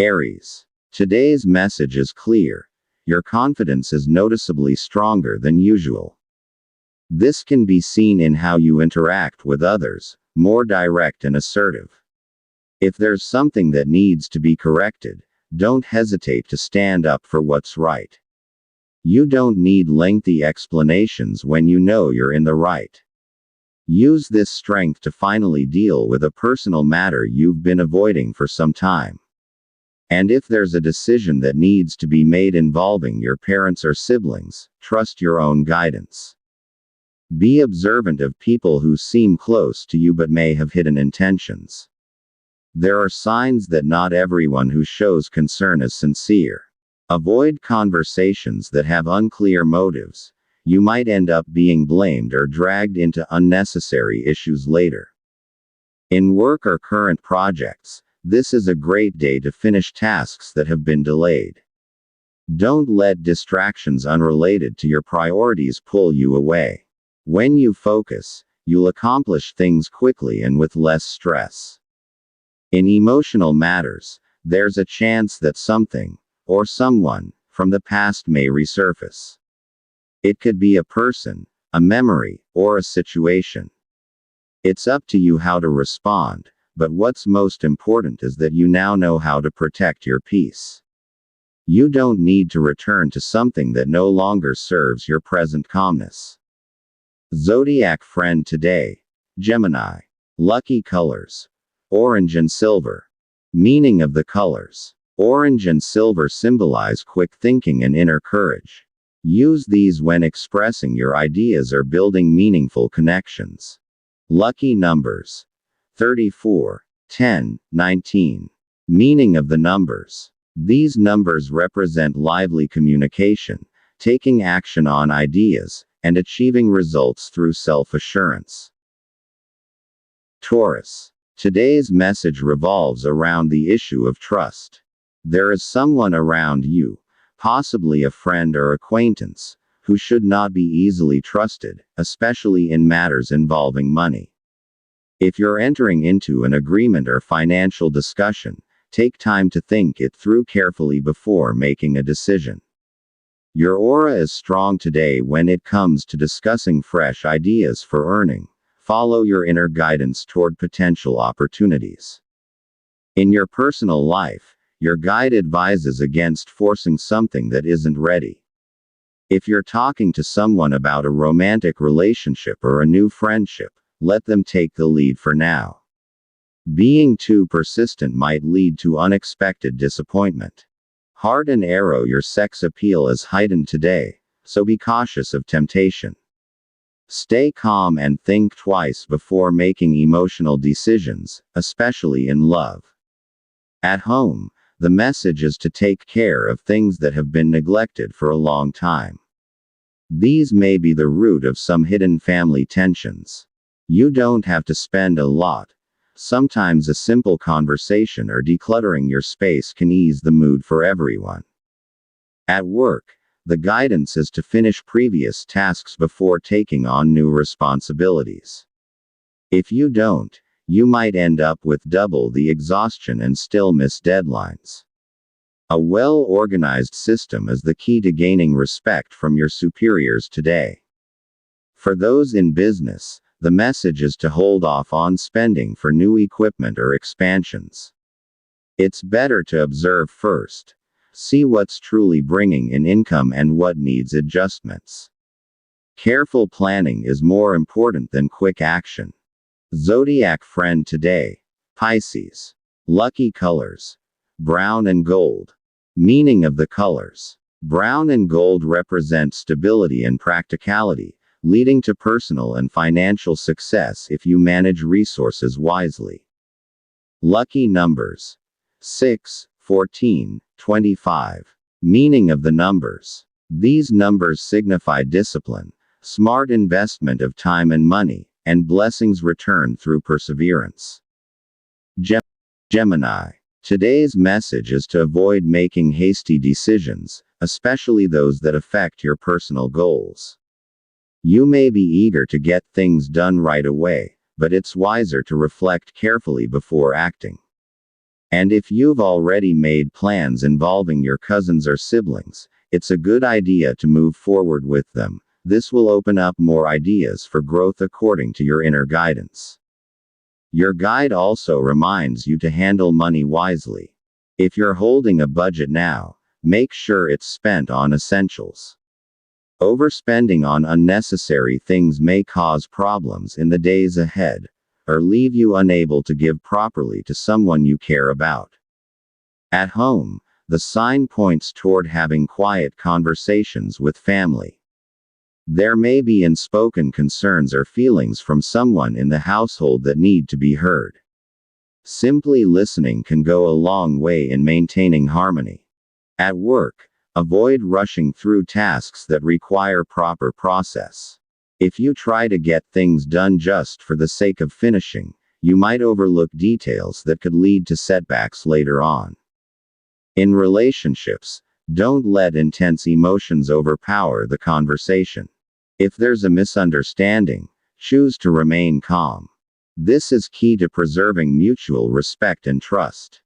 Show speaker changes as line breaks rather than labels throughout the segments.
Aries. Today's message is clear. Your confidence is noticeably stronger than usual. This can be seen in how you interact with others, more direct and assertive. If there's something that needs to be corrected, don't hesitate to stand up for what's right. You don't need lengthy explanations when you know you're in the right. Use this strength to finally deal with a personal matter you've been avoiding for some time. And if there's a decision that needs to be made involving your parents or siblings, trust your own guidance. Be observant of people who seem close to you but may have hidden intentions. There are signs that not everyone who shows concern is sincere. Avoid conversations that have unclear motives. You might end up being blamed or dragged into unnecessary issues later. In work or current projects, this is a great day to finish tasks that have been delayed. Don't let distractions unrelated to your priorities pull you away. When you focus, you'll accomplish things quickly and with less stress. In emotional matters, there's a chance that something, or someone, from the past may resurface. It could be a person, a memory, or a situation. It's up to you how to respond, but what's most important is that you now know how to protect your peace. You don't need to return to something that no longer serves your present calmness. Zodiac friend today, Gemini. Lucky colors: orange and silver. Meaning of the colors: orange and silver symbolize quick thinking and inner courage. Use these when expressing your ideas or building meaningful connections. Lucky numbers: 34, 10, 19. Meaning of the numbers: these numbers represent lively communication, taking action on ideas, and achieving results through self-assurance. Taurus. Today's message revolves around the issue of trust. There is someone around you, possibly a friend or acquaintance, who should not be easily trusted, especially in matters involving money. If you're entering into an agreement or financial discussion, take time to think it through carefully before making a decision. Your aura is strong today when it comes to discussing fresh ideas for earning. Follow your inner guidance toward potential opportunities. In your personal life, your guide advises against forcing something that isn't ready. If you're talking to someone about a romantic relationship or a new friendship, let them take the lead for now. Being too persistent might lead to unexpected disappointment. Heart and arrow: your sex appeal is heightened today, so be cautious of temptation. Stay calm and think twice before making emotional decisions, especially in love. At home, the message is to take care of things that have been neglected for a long time. These may be the root of some hidden family tensions. You don't have to spend a lot. Sometimes a simple conversation or decluttering your space can ease the mood for everyone. At work, the guidance is to finish previous tasks before taking on new responsibilities. If you don't, you might end up with double the exhaustion and still miss deadlines. A well-organized system is the key to gaining respect from your superiors today. For those in business, the message is to hold off on spending for new equipment or expansions. It's better to observe first. See what's truly bringing in income and what needs adjustments. Careful planning is more important than quick action. Zodiac friend today, Pisces. Lucky colors: brown and gold. Meaning of the colors: brown and gold represent stability and practicality, leading to personal and financial success if you manage resources wisely. Lucky numbers: 6, 14, 25. Meaning of the numbers: these numbers signify discipline, smart investment of time and money, and blessings returned through perseverance. Gemini. Today's message is to avoid making hasty decisions, especially those that affect your personal goals. You may be eager to get things done right away, but it's wiser to reflect carefully before acting. And if you've already made plans involving your cousins or siblings, it's a good idea to move forward with them. This will open up more ideas for growth according to your inner guidance. Your guide also reminds you to handle money wisely. If you're holding a budget now, make sure it's spent on essentials. Overspending on unnecessary things may cause problems in the days ahead, or leave you unable to give properly to someone you care about. At home, the sign points toward having quiet conversations with family. There may be unspoken concerns or feelings from someone in the household that need to be heard. Simply listening can go a long way in maintaining harmony. At work, avoid rushing through tasks that require proper process. If you try to get things done just for the sake of finishing, you might overlook details that could lead to setbacks later on. In relationships, don't let intense emotions overpower the conversation. If there's a misunderstanding, choose to remain calm. This is key to preserving mutual respect and trust.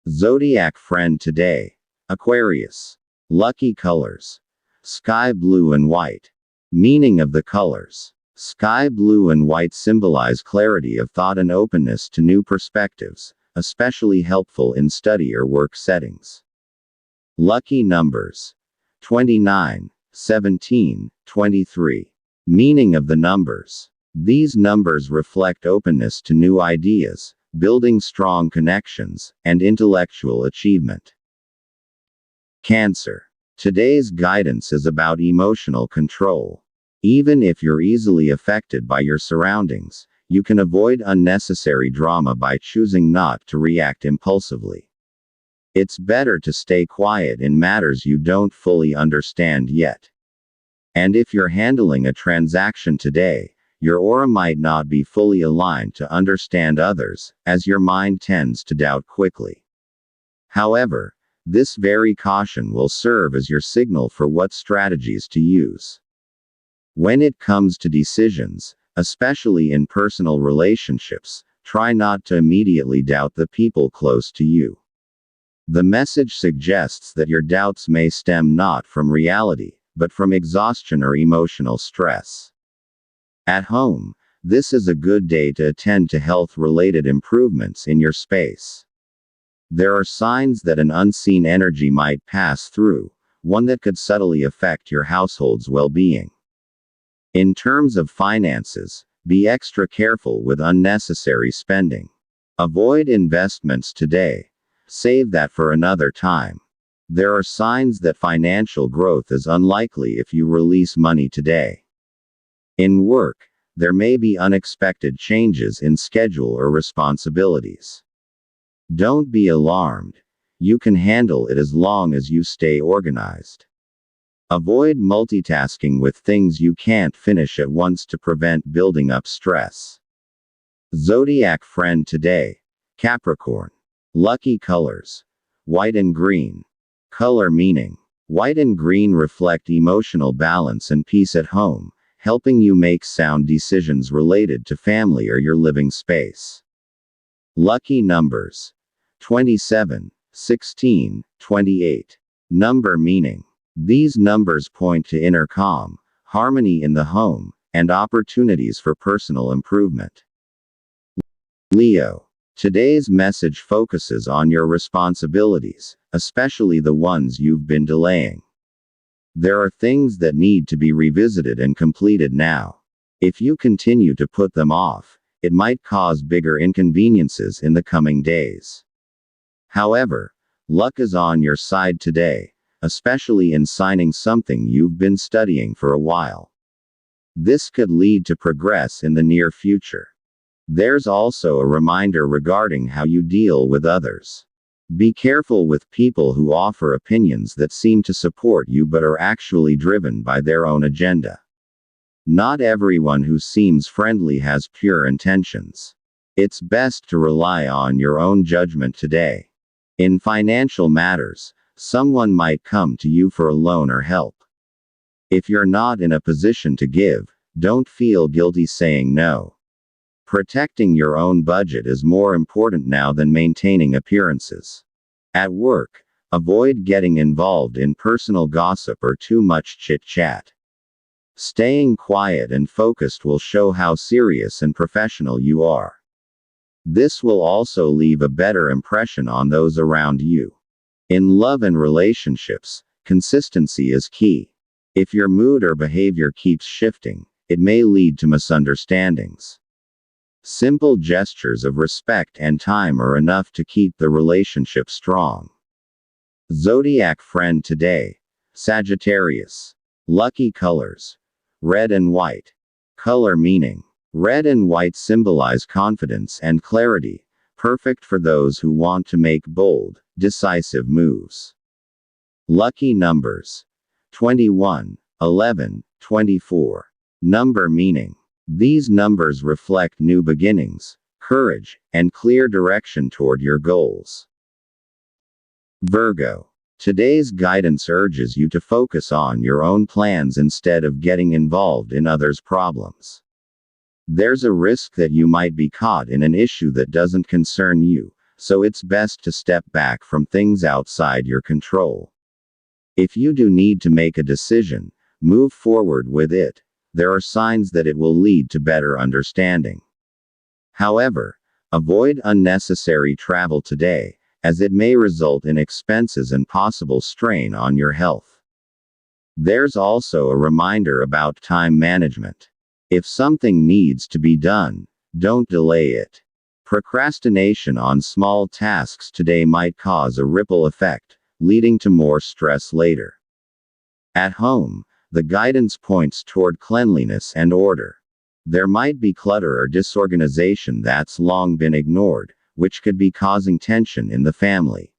Zodiac friend today: Aquarius. Lucky colors: sky blue and white. Meaning of the colors: sky blue and white symbolize clarity of thought and openness to new perspectives, especially helpful in study or work settings. Lucky numbers: 29, 17, 23. Meaning of the numbers: these numbers reflect openness to new ideas, building strong connections, and intellectual achievement. Cancer. Today's guidance is about emotional control. Even if you're easily affected by your surroundings, you can avoid unnecessary drama by choosing not to react impulsively. It's better to stay quiet in matters you don't fully understand yet. And if you're handling a transaction today, your aura might not be fully aligned to understand others, as your mind tends to doubt quickly. However, this very caution will serve as your signal for what strategies to use. When it comes to decisions, especially in personal relationships, try not to immediately doubt the people close to you. The message suggests that your doubts may stem not from reality, but from exhaustion or emotional stress. At home, this is a good day to attend to health-related improvements in your space. There are signs that an unseen energy might pass through, one that could subtly affect your household's well-being. In terms of finances, be extra careful with unnecessary spending. Avoid investments today. Save that for another time. There are signs that financial growth is unlikely if you release money today. In work, there may be unexpected changes in schedule or responsibilities. Don't be alarmed. You can handle it as long as you stay organized. Avoid multitasking with things you can't finish at once to prevent building up stress. Zodiac friend today: Capricorn. Lucky colors: white and green. Color meaning: white and green reflect emotional balance and peace at home, helping you make sound decisions related to family or your living space. Lucky numbers: 27, 16, 28. Number meaning: these numbers point to inner calm, harmony in the home, and opportunities for personal improvement. Leo. Today's message focuses on your responsibilities, especially the ones you've been delaying. There are things that need to be revisited and completed now. If you continue to put them off, it might cause bigger inconveniences in the coming days. However, luck is on your side today, especially in signing something you've been studying for a while. This could lead to progress in the near future. There's also a reminder regarding how you deal with others. Be careful with people who offer opinions that seem to support you but are actually driven by their own agenda. Not everyone who seems friendly has pure intentions. It's best to rely on your own judgment today. In financial matters, someone might come to you for a loan or help. If you're not in a position to give, don't feel guilty saying no. Protecting your own budget is more important now than maintaining appearances. At work, avoid getting involved in personal gossip or too much chit-chat. Staying quiet and focused will show how serious and professional you are. This will also leave a better impression on those around you. In love and relationships, consistency is key. If your mood or behavior keeps shifting, it may lead to misunderstandings. Simple gestures of respect and time are enough to keep the relationship strong. Zodiac friend today: Sagittarius. Lucky colors: red and white. Color meaning: red and white symbolize confidence and clarity, perfect for those who want to make bold, decisive moves. Lucky numbers: 21, 11, 24. Number meaning: these numbers reflect new beginnings, courage, and clear direction toward your goals. Virgo. Today's guidance urges you to focus on your own plans instead of getting involved in others' problems. There's a risk that you might be caught in an issue that doesn't concern you, so it's best to step back from things outside your control. If you do need to make a decision, move forward with it. There are signs that it will lead to better understanding. However, avoid unnecessary travel today, as it may result in expenses and possible strain on your health. There's also a reminder about time management. If something needs to be done, don't delay it. Procrastination on small tasks today might cause a ripple effect, leading to more stress later. At home, the guidance points toward cleanliness and order. There might be clutter or disorganization that's long been ignored, which could be causing tension in the family.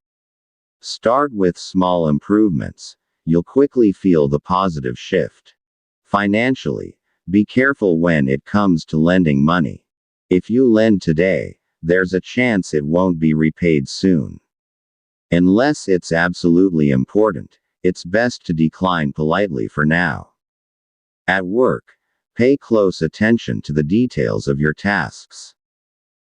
Start with small improvements. You'll quickly feel the positive shift. Financially, be careful when it comes to lending money. If you lend today, there's a chance it won't be repaid soon. Unless it's absolutely important, it's best to decline politely for now. At work, pay close attention to the details of your tasks.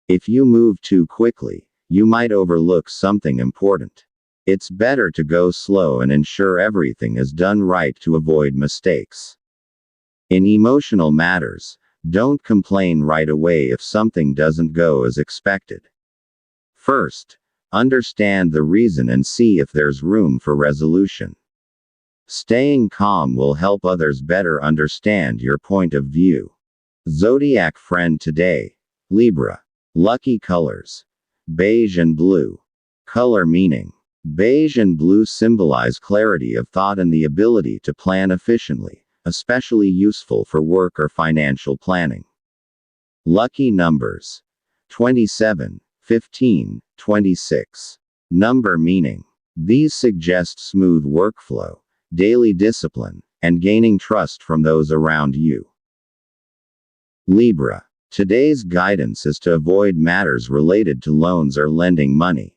If you move too quickly, you might overlook something important. It's better to go slow and ensure everything is done right to avoid mistakes. In emotional matters, don't complain right away if something doesn't go as expected. First, understand the reason and see if there's room for resolution. Staying calm will help others better understand your point of view. Zodiac friend today: Libra. Lucky colors: beige and blue. Color meaning: beige and blue symbolize clarity of thought and the ability to plan efficiently, especially useful for work or financial planning. Lucky numbers: 27, 15, 26. Number meaning: these suggest smooth workflow, daily discipline, and gaining trust from those around you. Libra. Today's guidance is to avoid matters related to loans or lending money.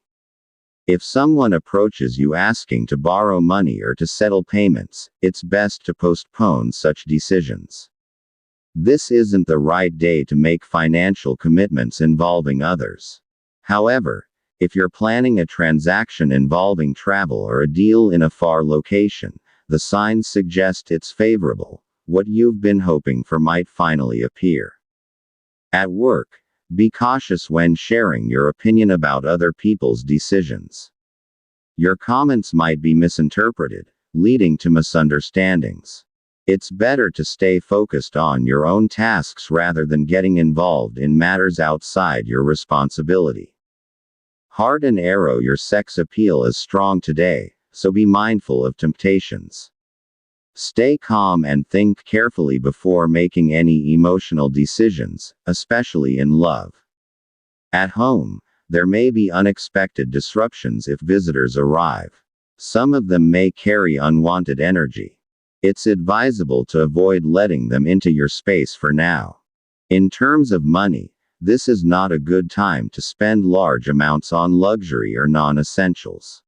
If someone approaches you asking to borrow money or to settle payments, it's best to postpone such decisions. This isn't the right day to make financial commitments involving others. However, if you're planning a transaction involving travel or a deal in a far location, the signs suggest it's favorable. What you've been hoping for might finally appear. At work, be cautious when sharing your opinion about other people's decisions. Your comments might be misinterpreted, leading to misunderstandings. It's better to stay focused on your own tasks rather than getting involved in matters outside your responsibility. Heart and arrow: your sex appeal is strong today, so be mindful of temptations. Stay calm and think carefully before making any emotional decisions, especially in love. At home, there may be unexpected disruptions if visitors arrive. Some of them may carry unwanted energy. It's advisable to avoid letting them into your space for now. In terms of money, this is not a good time to spend large amounts on luxury or non-essentials.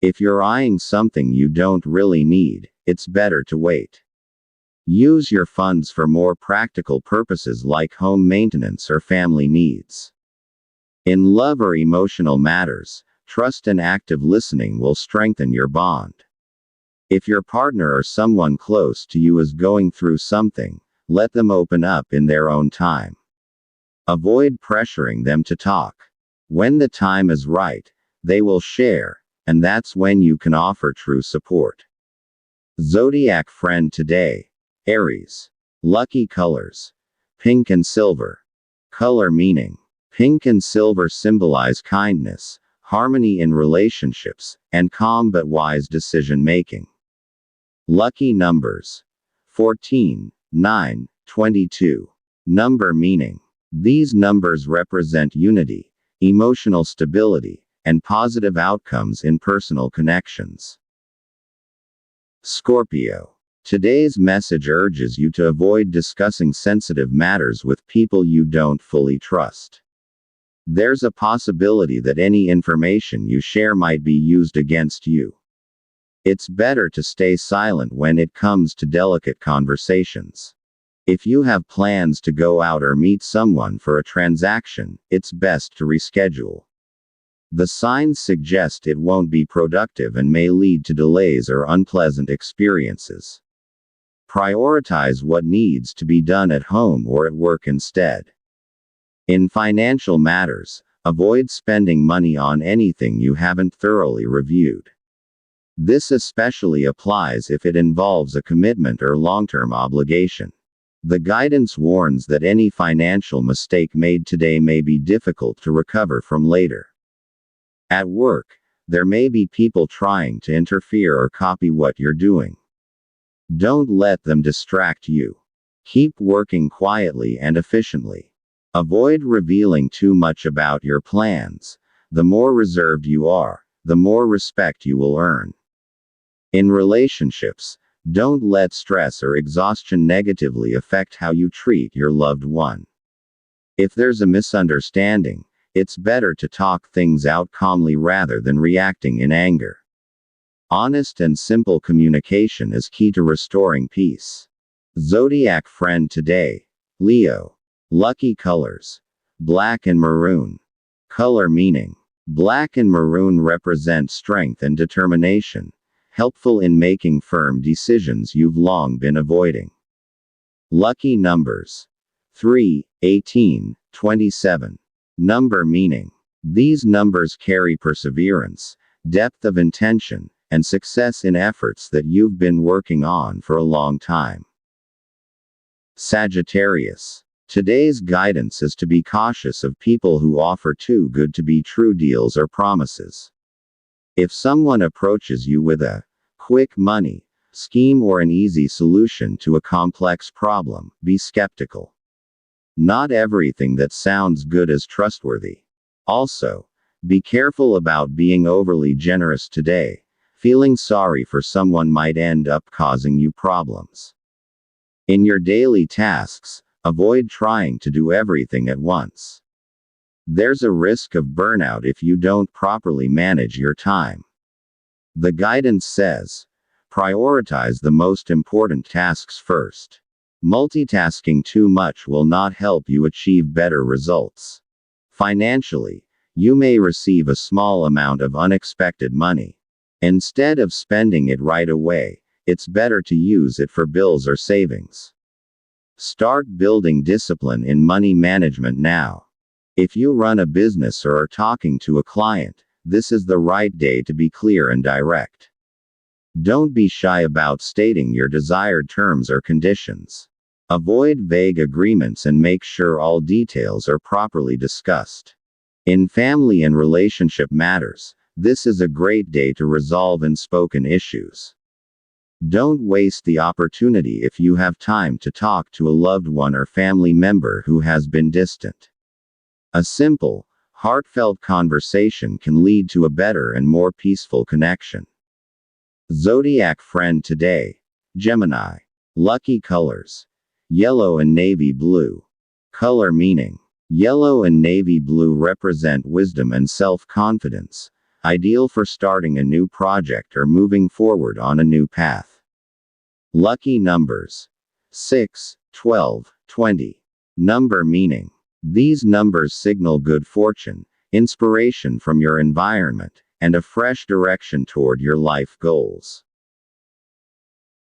If you're eyeing something you don't really need, it's better to wait. Use your funds for more practical purposes like home maintenance or family needs. In love or emotional matters, trust and active listening will strengthen your bond. If your partner or someone close to you is going through something, let them open up in their own time. Avoid pressuring them to talk. When the time is right, they will share, and that's when you can offer true support. Zodiac friend today. Aries. Lucky colors. Pink and silver. Color meaning. Pink and silver symbolize kindness, harmony in relationships, and calm but wise decision making. Lucky numbers. 14, 9, 22. Number meaning. These numbers represent unity, emotional stability, and positive outcomes in personal connections. Scorpio. Today's message urges you to avoid discussing sensitive matters with people you don't fully trust. There's a possibility that any information you share might be used against you. It's better to stay silent when it comes to delicate conversations. If you have plans to go out or meet someone for a transaction, it's best to reschedule. The signs suggest it won't be productive and may lead to delays or unpleasant experiences. Prioritize what needs to be done at home or at work instead. In financial matters, avoid spending money on anything you haven't thoroughly reviewed. This especially applies if it involves a commitment or long-term obligation. The guidance warns that any financial mistake made today may be difficult to recover from later. At work, there may be people trying to interfere or copy what you're doing. Don't let them distract you. Keep working quietly and efficiently. Avoid revealing too much about your plans. The more reserved you are, the more respect you will earn. In relationships, don't let stress or exhaustion negatively affect how you treat your loved one. If there's a misunderstanding, it's better to talk things out calmly rather than reacting in anger. Honest and simple communication is key to restoring peace. Zodiac friend today. Leo. Lucky colors. Black and maroon. Color meaning. Black and maroon represent strength and determination, helpful in making firm decisions you've long been avoiding. Lucky numbers. 3, 18, 27. Number meaning. These numbers carry perseverance, depth of intention, and success in efforts that you've been working on for a long time. Sagittarius. Today's guidance is to be cautious of people who offer too good to be true deals or promises. If someone approaches you with a quick money scheme or an easy solution to a complex problem, be skeptical. Not everything that sounds good is trustworthy. Also, be careful about being overly generous today. Feeling sorry for someone might end up causing you problems. In your daily tasks, avoid trying to do everything at once. There's a risk of burnout if you don't properly manage your time. The guidance says, prioritize the most important tasks first. Multitasking too much will not help you achieve better results. Financially, you may receive a small amount of unexpected money. Instead of spending it right away, it's better to use it for bills or savings. Start building discipline in money management now. If you run a business or are talking to a client, this is the right day to be clear and direct. Don't be shy about stating your desired terms or conditions. Avoid vague agreements and make sure all details are properly discussed. In family and relationship matters, this is a great day to resolve unspoken issues. Don't waste the opportunity if you have time to talk to a loved one or family member who has been distant. A simple, heartfelt conversation can lead to a better and more peaceful connection. Zodiac friend today. Gemini. Lucky colors. Yellow and navy blue. Color meaning. Yellow and navy blue represent wisdom and self-confidence, ideal for starting a new project or moving forward on a new path. Lucky numbers. 6, 12, 20. Number meaning. These numbers signal good fortune, inspiration from your environment, and a fresh direction toward your life goals.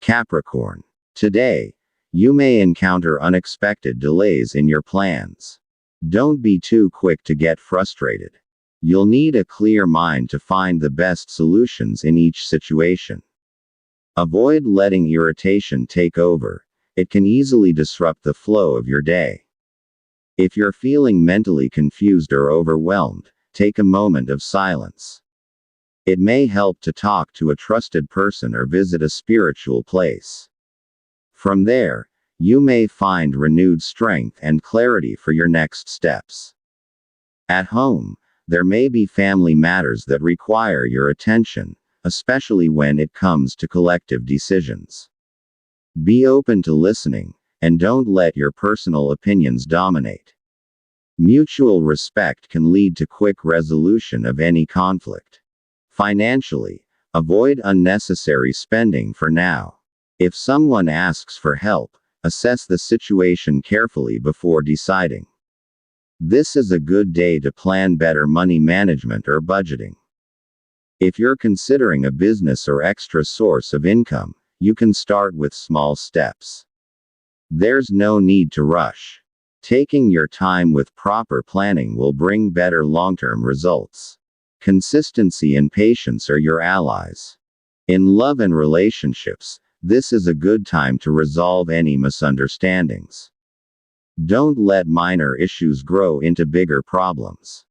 Capricorn. Today, you may encounter unexpected delays in your plans. Don't be too quick to get frustrated. You'll need a clear mind to find the best solutions in each situation. Avoid letting irritation take over. It can easily disrupt the flow of your day. If you're feeling mentally confused or overwhelmed, take a moment of silence. It may help to talk to a trusted person or visit a spiritual place. From there, you may find renewed strength and clarity for your next steps. At home, there may be family matters that require your attention, especially when it comes to collective decisions. Be open to listening, and don't let your personal opinions dominate. Mutual respect can lead to quick resolution of any conflict. Financially, avoid unnecessary spending for now. If someone asks for help, assess the situation carefully before deciding. This is a good day to plan better money management or budgeting. If you're considering a business or extra source of income, you can start with small steps. There's no need to rush. Taking your time with proper planning will bring better long-term results. Consistency and patience are your allies. In love and relationships, this is a good time to resolve any misunderstandings. Don't let minor issues grow into bigger problems.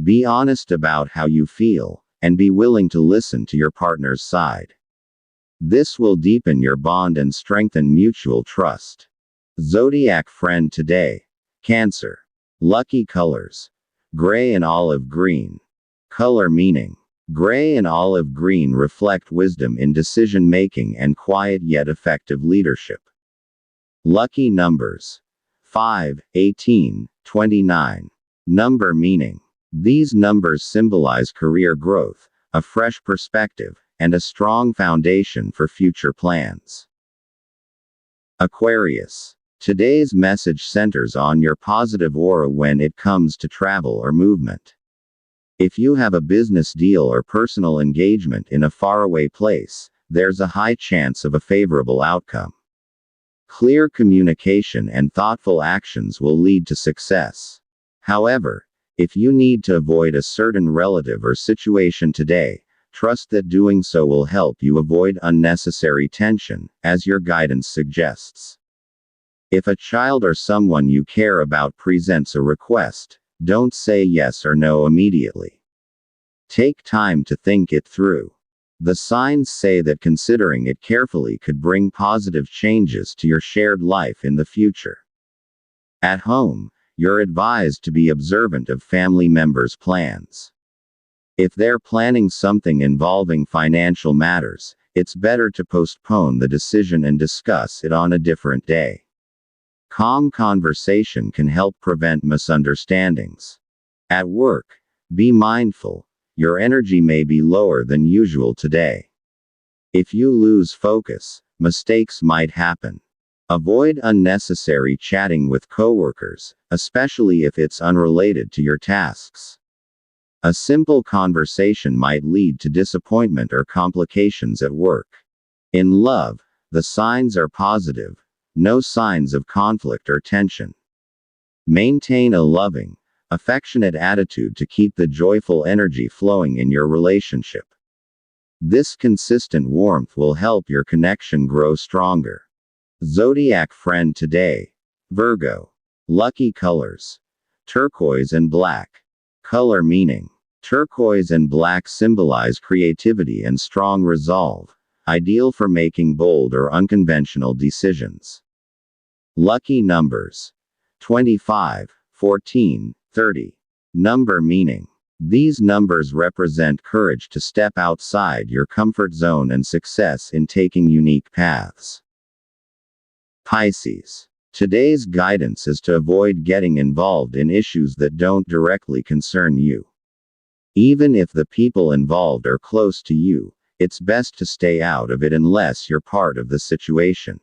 Be honest about how you feel, and be willing to listen to your partner's side. This will deepen your bond and strengthen mutual trust. Zodiac friend today. Cancer. Lucky colors. Gray and olive green. Color meaning. Gray and olive green reflect wisdom in decision making and quiet yet effective leadership. Lucky numbers. 5, 18, 29. Number meaning. These numbers symbolize career growth, a fresh perspective, and a strong foundation for future plans. Aquarius. Today's message centers on your positive aura when it comes to travel or movement. If you have a business deal or personal engagement in a faraway place, there's a high chance of a favorable outcome. Clear communication and thoughtful actions will lead to success. However, if you need to avoid a certain relative or situation today, trust that doing so will help you avoid unnecessary tension, as your guidance suggests. If a child or someone you care about presents a request, don't say yes or no immediately. Take time to think it through. The signs say that considering it carefully could bring positive changes to your shared life in the future. At home, you're advised to be observant of family members' plans. If they're planning something involving financial matters, it's better to postpone the decision and discuss it on a different day. Calm conversation can help prevent misunderstandings. At work, be mindful. Your energy may be lower than usual today. If you lose focus, mistakes might happen. Avoid unnecessary chatting with coworkers, especially if it's unrelated to your tasks. A simple conversation might lead to disappointment or complications at work. In love, the signs are positive. No signs of conflict or tension. Maintain a loving, affectionate attitude to keep the joyful energy flowing in your relationship. This consistent warmth will help your connection grow stronger. Zodiac friend today. Virgo. Lucky colors. Turquoise and black. Color meaning. Turquoise and black symbolize creativity and strong resolve, ideal for making bold or unconventional decisions. Lucky numbers. 25, 14, 30. Number meaning. These numbers represent courage to step outside your comfort zone and success in taking unique paths. Pisces. Today's guidance is to avoid getting involved in issues that don't directly concern you. Even if the people involved are close to you, it's best to stay out of it unless you're part of the situation.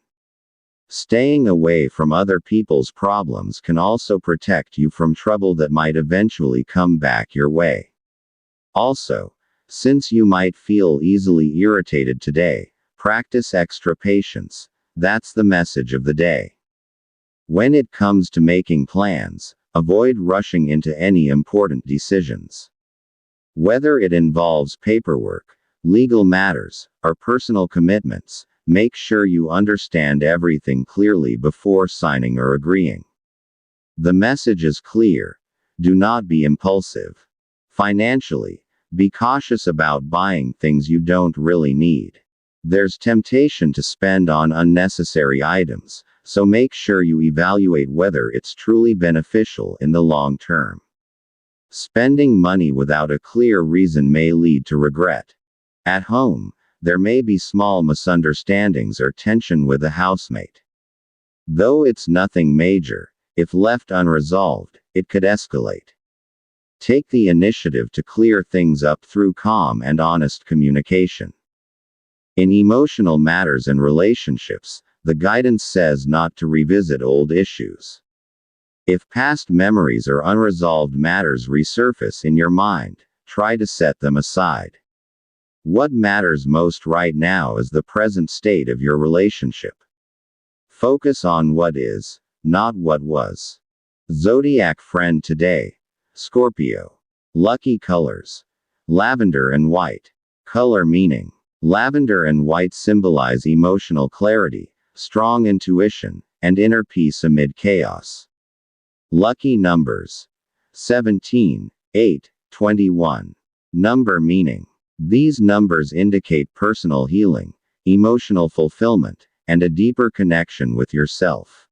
Staying away from other people's problems can also protect you from trouble that might eventually come back your way. Also, since you might feel easily irritated today, practice extra patience. That's the message of the day. When it comes to making plans, avoid rushing into any important decisions. Whether it involves paperwork, legal matters, or personal commitments, make sure you understand everything clearly before signing or agreeing. The message is clear. Do not be impulsive. Financially, be cautious about buying things you don't really need. There's temptation to spend on unnecessary items, so make sure you evaluate whether it's truly beneficial in the long term. Spending money without a clear reason may lead to regret. At home, there may be small misunderstandings or tension with a housemate. Though it's nothing major, if left unresolved, it could escalate. Take the initiative to clear things up through calm and honest communication. In emotional matters and relationships, the guidance says not to revisit old issues. If past memories or unresolved matters resurface in your mind, try to set them aside. What matters most right now is the present state of your relationship. Focus on what is, not what was. Zodiac friend today. Scorpio. Lucky colors. Lavender and white. Color meaning. Lavender and white symbolize emotional clarity, strong intuition, and inner peace amid chaos. Lucky numbers. 17, 8, 21. Number meaning. These numbers indicate personal healing, emotional fulfillment, and a deeper connection with yourself.